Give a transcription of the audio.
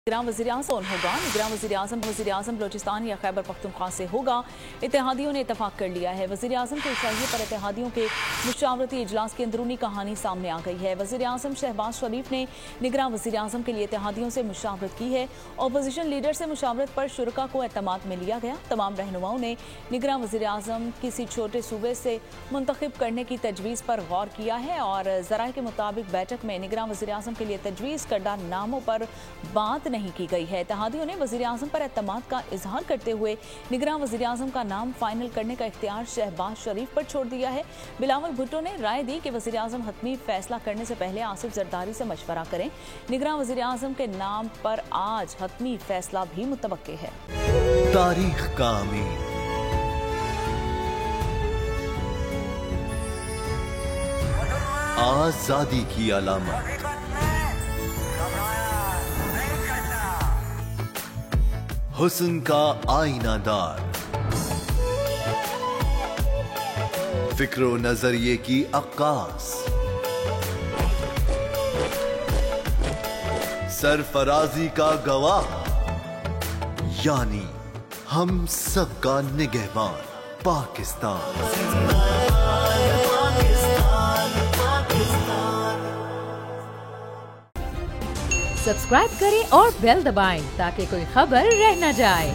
निगरान वज़ीर-ए-आज़म होगा। निगरान वज़ीर-ए-आज़म बलोचिस्तान या खैबर पख्तूनख्वा से होगा। इत्तेहादियों ने इतफाक कर लिया है। वज़ीर-ए-आज़म के इशारे पर इत्तेहादियों के मुशावरती इजलास की अंदरूनी कहानी सामने आ गई है। वज़ीर-ए-आज़म शहबाज शरीफ ने निगरान वज़ीर-ए-आज़म के लिए इत्तेहादियों से मुशावरत की है। अपोजिशन लीडर से मुशावरत पर शुरका को एतमाद में लिया गया। तमाम रहनुमाओं ने निगरान वज़ीर-ए-आज़म किसी छोटे सूबे से मुंतखब करने की तजवीज़ पर गौर किया है और ज़राए के मुताबिक बैठक में निगरान वज़ीर-ए-आज़म के लिए तजवीज़ करदा नामों पर बात नहीं की गई है। इत्तेहादियों ने वज़ीर-ए-आज़म पर एतमाद का इजहार करते हुए निगरान वज़ीर-ए-आज़म का नाम फाइनल करने का इख्तियार शहबाज शरीफ पर छोड़ दिया है। बिलावल भुट्टो ने राय दी कि वज़ीर-ए-आज़म हतमी फैसला करने से पहले आसिफ जरदारी से मशवरा करें। निगरान वज़ीर-ए-आज़म के नाम पर आज हतमी फैसला भी मुतवक्के है। तारीख का अमीर आजादी की अलामत, हुस्न का आईनादार, फिक्रो नजरिए की अक्कास, सरफराजी का गवाह, यानी हम सबका निगहबान पाकिस्तान। सब्सक्राइब करें और बेल दबाएं ताकि कोई खबर रह न जाए।